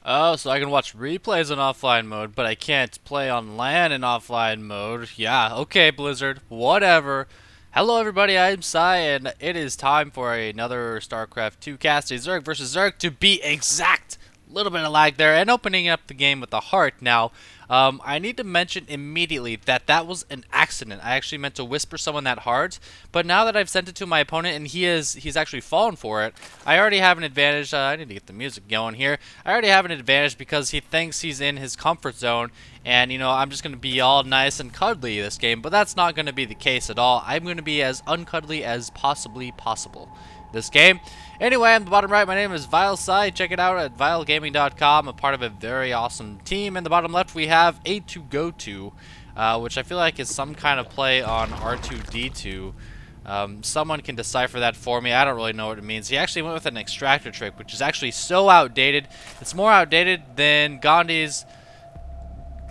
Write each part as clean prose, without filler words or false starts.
Oh, so I can watch replays in offline mode, but I can't play on LAN in offline mode. Yeah, okay, Blizzard, whatever. Hello, everybody, I'm Psy, and it is time for another StarCraft 2 cast, a Zerg versus Zerg, to be exact. Little bit of lag there, and opening up the game with a heart. Now, I need to mention immediately that that was an accident. I actually meant to whisper someone that heart, but now that I've sent it to my opponent and he's actually fallen for it, I already have an advantage. I need to get the music going here. I already have an advantage because he thinks he's in his comfort zone, and you know I'm just gonna be all nice and cuddly this game, but that's not gonna be the case at all. I'm gonna be as uncuddly as possibly possible this game. Anyway, on the bottom right, my name is vilePsY. Check it out at vilegaming.com. I'm part of a very awesome team. In the bottom left, we have aTWOgoTWO, which I feel like is some kind of play on R2D2. Someone can decipher that for me. I don't really know what it means. He actually went with an extractor trick, which is actually so outdated. It's more outdated than Gandhi's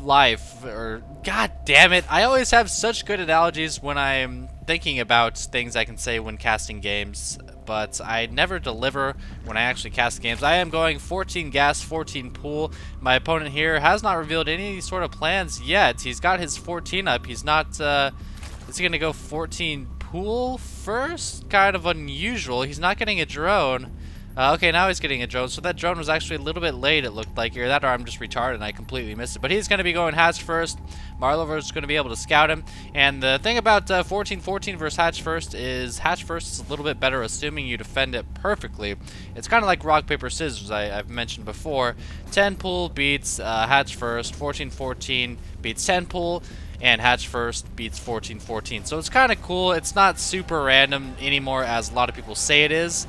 life, or god damn it, I always have such good analogies when I'm thinking about things I can say when casting games, but I never deliver when I actually cast games. I am going 14 gas, 14 pool. My opponent here has not revealed any sort of plans yet. He's got his 14 up. He's not, is he gonna go 14 pool first? Kind of unusual. He's not getting a drone. Okay, now he's getting a drone. So that drone was actually a little bit late, it looked like. Either that or I'm just retarded and I completely missed it. But he's going to be going hatch first. Marlover's going to be able to scout him. And the thing about 14-14 versus hatch first is a little bit better, assuming you defend it perfectly. It's kind of like rock, paper, scissors, I've mentioned before. 10 pool beats hatch first. 14-14 beats 10 pool. And hatch first beats 14-14. So it's kind of cool. It's not super random anymore as a lot of people say it is.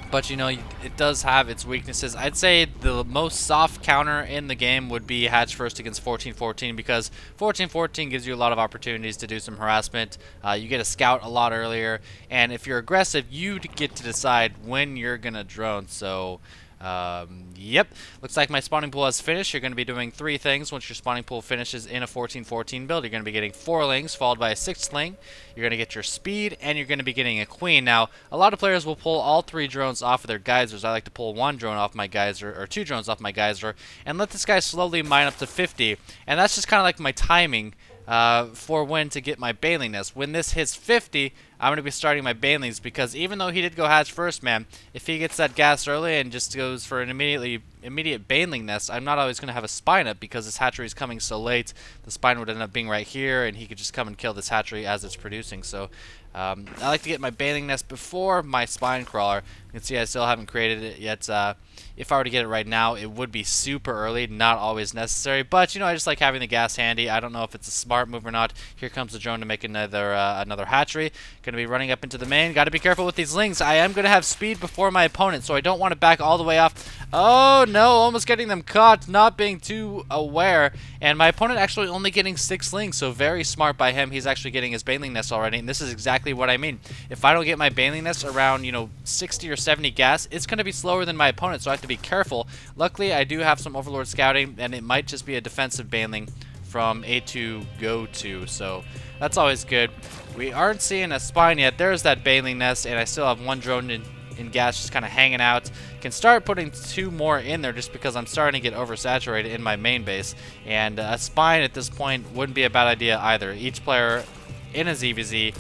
But you know, it does have its weaknesses. I'd say the most soft counter in the game would be hatch first against 14-14, because 14-14 gives you a lot of opportunities to do some harassment. You get a scout a lot earlier, and if you're aggressive, you get to decide when you're gonna drone. So yep, looks like my spawning pool has finished. You're going to be doing 3 things once your spawning pool finishes in a 14-14 build. You're going to be getting 4 lings followed by a 6th ling. You're going to get your speed, and you're going to be getting a queen. Now, a lot of players will pull all 3 drones off of their geysers. I like to pull 1 drone off my geyser, or 2 drones off my geyser, and let this guy slowly mine up to 50. And that's just kind of like my timing for when to get my baneling nest. When this hits 50, I'm going to be starting my banelings, because even though he did go hatch first, man, if he gets that gas early and just goes for an immediate baneling nest, I'm not always going to have a spine up, because this hatchery is coming so late. The spine would end up being right here, and he could just come and kill this hatchery as it's producing. So I like to get my baneling nest before my spine crawler. You can see I still haven't created it yet. If I were to get it right now, it would be super early, not always necessary. But, you know, I just like having the gas handy. I don't know if it's a smart move or not. Here comes the drone to make another hatchery. Going to be running up into the main. Got to be careful with these lings. I am going to have speed before my opponent, so I don't want to back all the way off. Oh, no, almost getting them caught, not being too aware. And my opponent actually only getting 6 lings, so very smart by him. He's actually getting his baneling nest already, and this is exactly what I mean. If I don't get my baneling nest around, you know, 60 or 70 gas, it's going to be slower than my opponent, so I have to be careful. Luckily, I do have some Overlord scouting, and it might just be a defensive baneling from aTWOgoTWO, so that's always good. We aren't seeing a spine yet. There's that baneling nest, and I still have 1 drone in gas just kind of hanging out. Can start putting 2 more in there just because I'm starting to get oversaturated in my main base, and a spine at this point wouldn't be a bad idea either. Each player in a ZVZ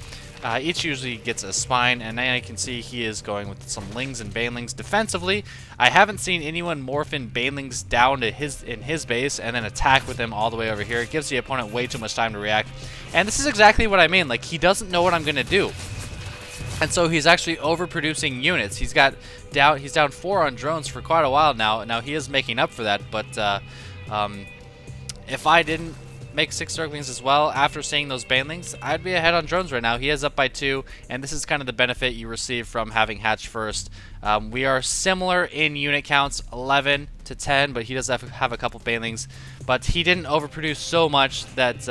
each usually gets a spine, and now you can see he is going with some lings and banelings defensively. I haven't seen anyone morph in banelings down to his base and then attack with them all the way over here. It gives the opponent way too much time to react, and this is exactly what I mean. Like, he doesn't know what I'm gonna do, and so he's actually overproducing units. He's down 4 on drones for quite a while now. Now he is making up for that, but if I didn't make 6 Zerglings as well after seeing those banelings, I'd be ahead on drones right now. He is up by 2, and this is kind of the benefit you receive from having hatch first. We are similar in unit counts, 11 to 10, but he does have a couple banelings. But he didn't overproduce so much that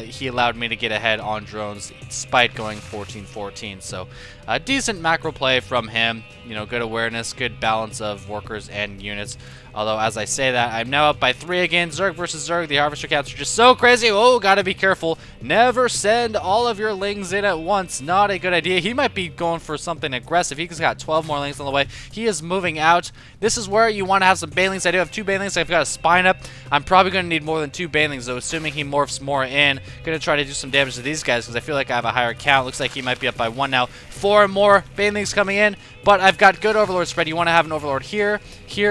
he allowed me to get ahead on drones despite going 14-14. So a decent macro play from him. You know, good awareness, good balance of workers and units. Although, as I say that, I'm now up by 3 again. Zerg versus Zerg. The harvester counts are just so crazy. Oh, gotta be careful. Never send all of your lings in at once. Not a good idea. He might be going for something aggressive. He's got 12 more lings on the way. He is moving out. This is where you want to have some banelings. I do have 2 banelings. I've got a spine up. I'm probably going to need more than 2 banelings, though, assuming he morphs more in. Going to try to do some damage to these guys because I feel like I have a higher count. Looks like he might be up by 1 now. 4 more banelings coming in, but I've got good overlord spread. You want to have an overlord here,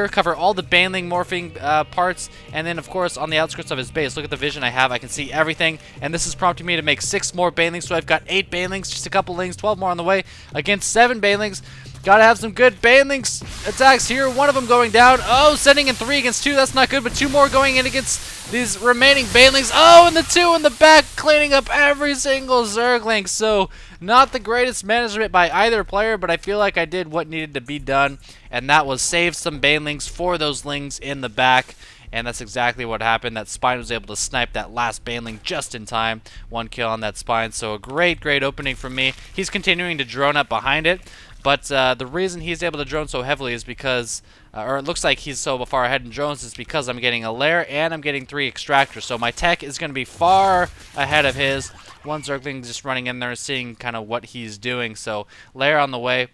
cover all the baneling morphing parts, and then of course on the outskirts of his base. Look at the vision I have. I can see everything, and this is prompting me to make 6 more banelings. So I've got 8 banelings, just a couple lings, 12 more on the way against 7 banelings. Gotta have some good banelings attacks here. 1 of them going down. Oh, sending in 3 against 2. That's not good, but 2 more going in against these remaining banelings. Oh, and the 2 in the back cleaning up every single Zergling. So not the greatest management by either player, but I feel like I did what needed to be done, and that was save some banelings for those lings in the back. And that's exactly what happened. That spine was able to snipe that last baneling just in time. 1 kill on that spine. So a great opening from me. He's continuing to drone up behind it. But the reason he's able to drone so heavily is because, or it looks like he's so far ahead in drones, is because I'm getting a lair and I'm getting 3 extractors. So my tech is going to be far ahead of his. 1 Zergling just running in there, seeing kind of what he's doing. So lair on the way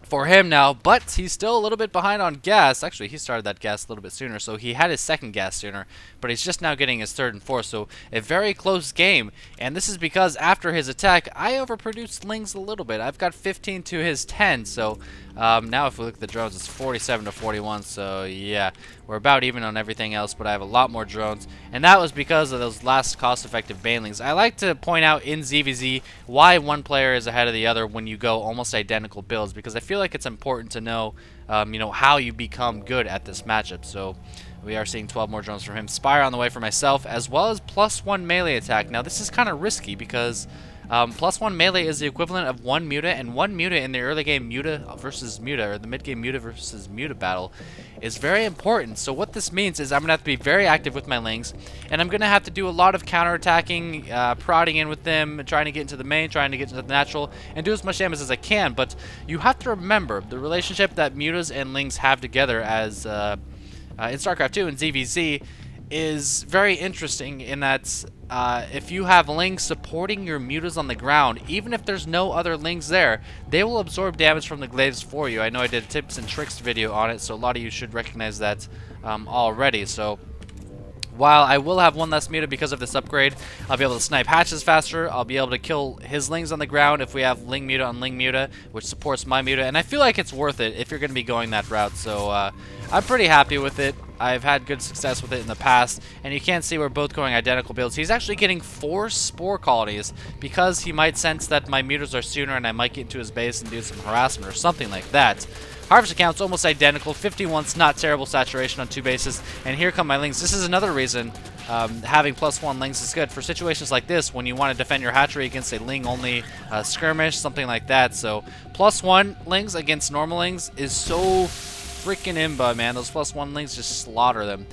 for him now, but he's still a little bit behind on gas. Actually, he started that gas a little bit sooner, so he had his 2nd gas sooner, but he's just now getting his 3rd and 4th, so a very close game. And this is because after his attack, I overproduced lings a little bit. I've got 15 to his 10, so now if we look at the drones, it's 47 to 41, so yeah, we're about even on everything else, but I have a lot more drones, and that was because of those last cost-effective banelings. I like to point out in ZVZ why one player is ahead of the other when you go almost identical builds, because I feel like it's important to know, you know, how you become good at this matchup. So we are seeing 12 more drones from him. Spire on the way for myself, as well as +1 melee attack. Now this is kind of risky because +1 melee is the equivalent of 1 muta, and 1 muta in the early game muta versus muta, or the mid game muta versus muta battle, is very important. So what this means is I'm going to have to be very active with my lings, and I'm going to have to do a lot of counterattacking, prodding in with them, trying to get into the main, trying to get into the natural, and do as much damage as I can. But you have to remember the relationship that mutas and lings have together as in StarCraft 2 and ZVZ is very interesting in that if you have lings supporting your mutas on the ground, even if there's no other lings there, they will absorb damage from the glaives for you. I know I did a tips and tricks video on it, so a lot of you should recognize that already. So while I will have 1 less muta because of this upgrade, I'll be able to snipe hatches faster. I'll be able to kill his lings on the ground if we have ling muta on ling muta, which supports my muta, and I feel like it's worth it if you're going to be going that route. So I'm pretty happy with it. I've had good success with it in the past, and you can't see we're both going identical builds. He's actually getting 4 spore colonies because he might sense that my mutas are sooner and I might get into his base and do some harassment or something like that. Harvester count's almost identical. 51's not terrible saturation on 2 bases, and here come my lings. This is another reason having +1 lings is good for situations like this when you want to defend your hatchery against a ling-only skirmish, something like that. So +1 lings against normal lings is so freaking imba, man. Those +1 lings just slaughter them.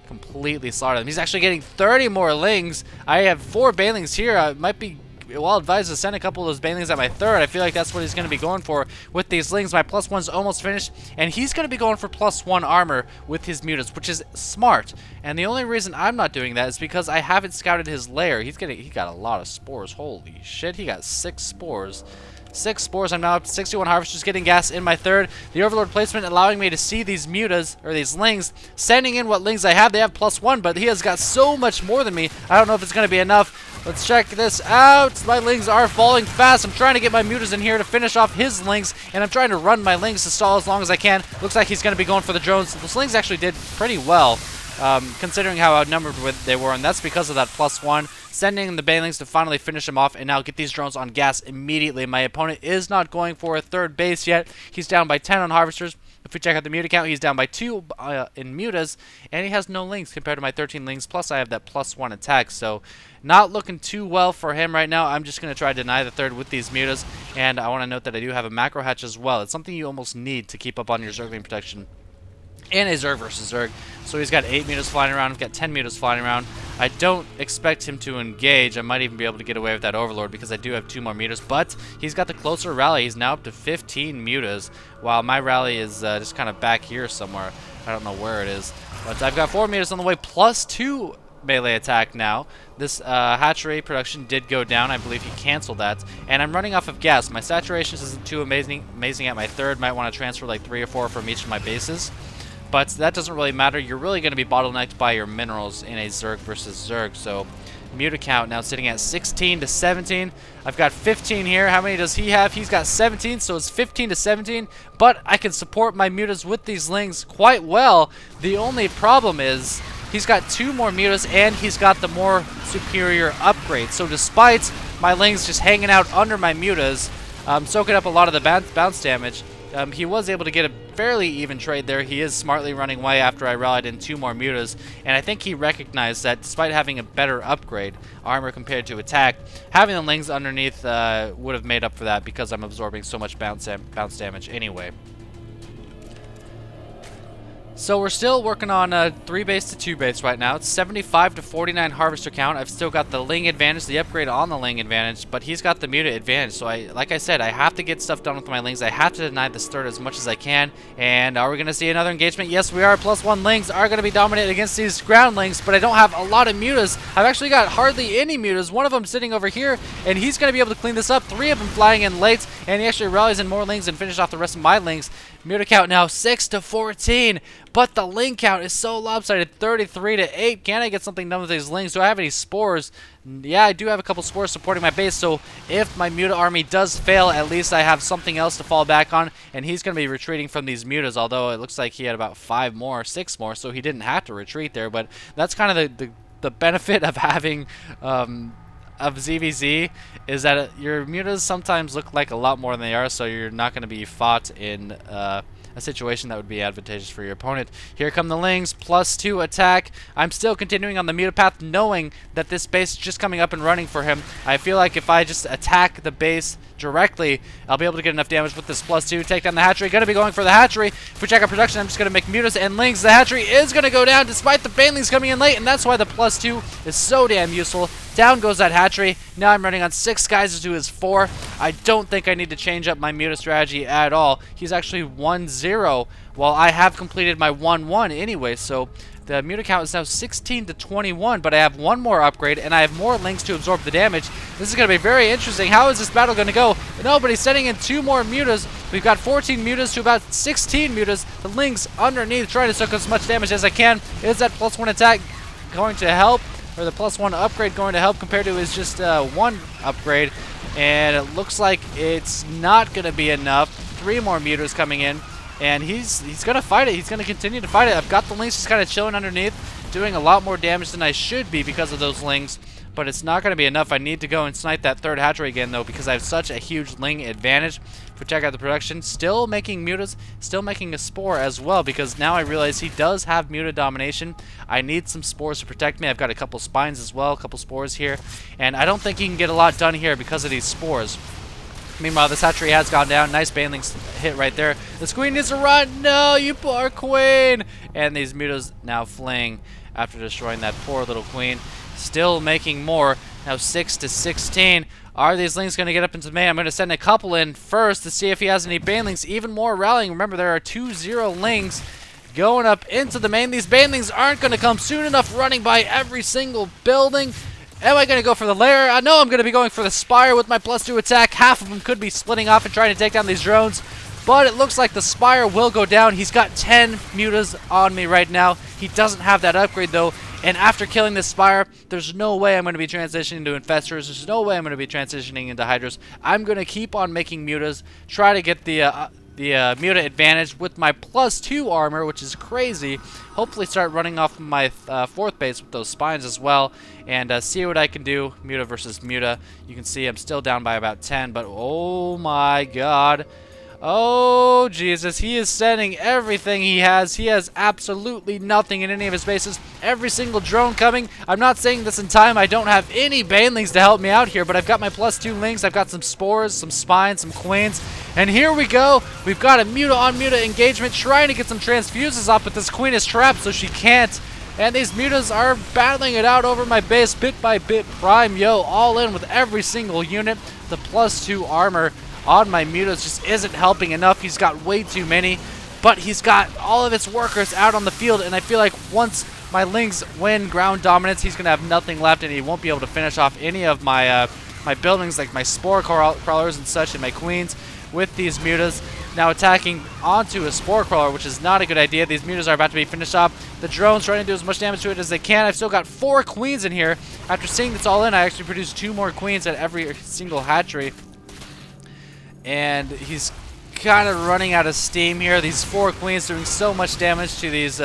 Completely slaughter them. He's actually getting 30 more lings. I have 4 banelings here. I might be well advised to send a couple of those banelings at my 3rd. I feel like that's what he's going to be going for with these lings. My +1's almost finished, and he's going to be going for +1 armor with his mutas, which is smart. And the only reason I'm not doing that is because I haven't scouted his lair. He got a lot of spores. Holy shit, he got 6 spores. 6 spores. I'm now up to 61 harvesters, getting gas in my 3rd. The overlord placement allowing me to see these mutas, or these lings, sending in what lings I have. They have +1, but he has got so much more than me. I don't know if it's going to be enough. Let's check this out. My lings are falling fast. I'm trying to get my mutas in here to finish off his lings, and I'm trying to run my lings to stall as long as I can. Looks like he's going to be going for the drones. Those lings actually did pretty well, considering how outnumbered they were, and that's because of that +1. Sending the banelings to finally finish him off and now get these drones on gas immediately. My opponent is not going for a 3rd base yet. He's down by 10 on harvesters. If we check out the muta count, he's down by 2 in mutas, and he has no lings compared to my 13 lings, plus I have that +1 attack. So not looking too well for him right now. I'm just going to try to deny the 3rd with these mutas, and I want to note that I do have a macro hatch as well. It's something you almost need to keep up on your Zergling protection. and a Zerg versus Zerg. So he's got 8 mutas flying around, got 10 mutas flying around. I don't expect him to engage. I might even be able to get away with that Overlord because I do have 2 more mutas, but he's got the closer rally. He's now up to 15 mutas, while my rally is just kind of back here somewhere. I don't know where it is, but I've got 4 mutas on the way, plus 2 melee attack now. This hatchery production did go down. I believe he canceled that, and I'm running off of gas. My saturation isn't too amazing at my third. Might want to transfer like 3 or 4 from each of my bases. But that doesn't really matter. You're really going to be bottlenecked by your minerals in a Zerg versus Zerg. So muta count now sitting at 16 to 17. I've got 15 here. How many does he have? He's got 17, so it's 15 to 17. But I can support my mutas with these lings quite well. The only problem is he's got 2 more mutas and he's got the more superior upgrade. So despite my lings just hanging out under my mutas, soaking up a lot of the bounce damage, he was able to get a fairly even trade there. He is smartly running away after I rallied in 2 more mutas, and I think he recognized that despite having a better upgrade armor compared to attack, having the lings underneath would have made up for that because I'm absorbing so much bounce damage anyway. So we're still working on 3 base to 2 base right now. It's 75 to 49 harvester count. I've still got the ling advantage, the upgrade on the ling advantage, but he's got the muta advantage. So like I said, I have to get stuff done with my lings. I have to deny this third as much as I can. And are we going to see another engagement? Yes, we are. +1 lings are going to be dominant against these ground lings, but I don't have a lot of mutas. I've actually got hardly any mutas. One of them sitting over here, and he's going to be able to clean this up. 3 of them flying in late, and he actually rallies in more lings and finishes off the rest of my lings. Muta count now 6 to 14, but the ling count is so lopsided, 33 to 8. Can I get something done with these lings? Do I have any spores? Yeah, I do have a couple spores supporting my base, so if my muta army does fail, at least I have something else to fall back on, and he's going to be retreating from these mutas, although it looks like he had about 5 more, 6 more, so he didn't have to retreat there, but that's kind of the benefit of having of ZVZ is that your mutas sometimes look like a lot more than they are, so you're not going to be fought in a situation that would be advantageous for your opponent. Here come the lings, +2 attack. I'm still continuing on the muta path, knowing that this base is just coming up and running for him. I feel like if I just attack the base directly, I'll be able to get enough damage with this +2. Take down the hatchery. Going to be going for the hatchery. For check out production, I'm just going to make mutas and lings. The hatchery is going to go down despite the banelings coming in late, and that's why the +2 is so damn useful. Down goes that hatchery. Now I'm running on 6 guys to his 4. I don't think I need to change up my muta strategy at all. He's actually 1-0, while I have completed my 1-1 anyway, so the muta count is now 16 to 21, but I have 1 more upgrade, and I have more lings to absorb the damage. This is going to be very interesting. How is this battle going to go? Nobody's sending in 2 more mutas. We've got 14 mutas to about 16 mutas. The lings underneath trying to soak up as much damage as I can. Is that +1 attack going to help? Or the +1 upgrade going to help compared to his just 1 upgrade? And it looks like it's not going to be enough. 3 more mutas coming in, and he's going to fight it. He's going to continue to fight it. I've got the lings just kind of chilling underneath, doing a lot more damage than I should be because of those lings, but it's not going to be enough. I need to go and snipe that 3rd hatchery again, though, because I have such a huge ling advantage. For check out the production, still making mutas, still making a spore as well, because now I realize he does have muta domination. I need some spores to protect me. I've got a couple spines as well, a couple spores here, and I don't think he can get a lot done here because of these spores. Meanwhile, this hatchery has gone down. Nice banelings hit right there. This queen needs to run. No, you poor queen. And these mutas now fleeing after destroying that poor little queen. Still making more. Now 6 to 16. Are these lings going to get up into May? I'm going to send a couple in first to see if he has any banelings. Even more rallying. Remember, there are 2-0 lings going up into the main. These banelings aren't going to come soon enough, running by every single building. Am I going to go for the lair? I know I'm going to be going for the spire with my +2 attack. Half of them could be splitting off and trying to take down these drones, but it looks like the spire will go down. He's got 10 mutas on me right now. He doesn't have that upgrade, though, and after killing this spire, there's no way I'm going to be transitioning to infestors. There's no way I'm going to be transitioning into hydras. I'm going to keep on making mutas, try to get the muta advantage with my +2 armor, which is crazy. Hopefully start running off my 4th base with those spines as well, and see what I can do. Muta versus muta. You can see I'm still down by about 10, but oh my god. Oh, Jesus. He is sending everything he has. He has absolutely nothing in any of his bases. Every single drone coming. I'm not saying this in time. I don't have any banelings to help me out here, but I've got my +2 lings. I've got some spores, some spines, some queens. And here we go. We've got a muta-on-muta engagement trying to get some transfuses off, but this queen is trapped, so she can't. And these mutas are battling it out over my base bit by bit. Prime, yo, all in with every single unit. The +2 armor on my mutas just isn't helping enough. He's got way too many, but he's got all of its workers out on the field, and I feel like once my lings win ground dominance, he's going to have nothing left, and he won't be able to finish off any of my my buildings, like my spore crawlers and such, and my queens with these mutas. Now attacking onto a spore crawler, which is not a good idea. These mutas are about to be finished off. The drone's trying to do as much damage to it as they can. I've still got 4 queens in here. After seeing this all in, I actually produced 2 more queens at every single hatchery. And he's kind of running out of steam here. These 4 queens doing so much damage to these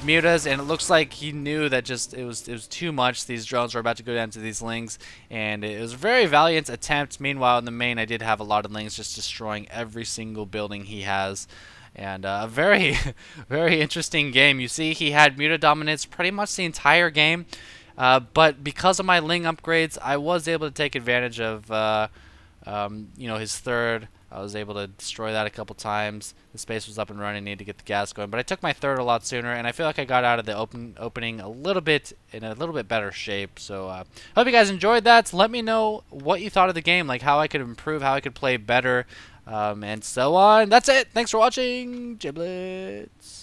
mutas, and it looks like he knew that just it was too much. These drones were about to go down to these lings, and it was a very valiant attempt. Meanwhile, in the main, I did have a lot of lings just destroying every single building he has. And a very, very interesting game. You see, he had muta dominance pretty much the entire game, but because of my ling upgrades, I was able to take advantage of you know, his third. I was able to destroy that a couple times. The space was up and running, needed to get the gas going, but I took my third a lot sooner, and I feel like I got out of the opening a little bit in a little bit better shape. So hope you guys enjoyed that. Let me know what you thought of the game, like how I could improve, how I could play better, and so on. That's it. Thanks for watching. Giblets.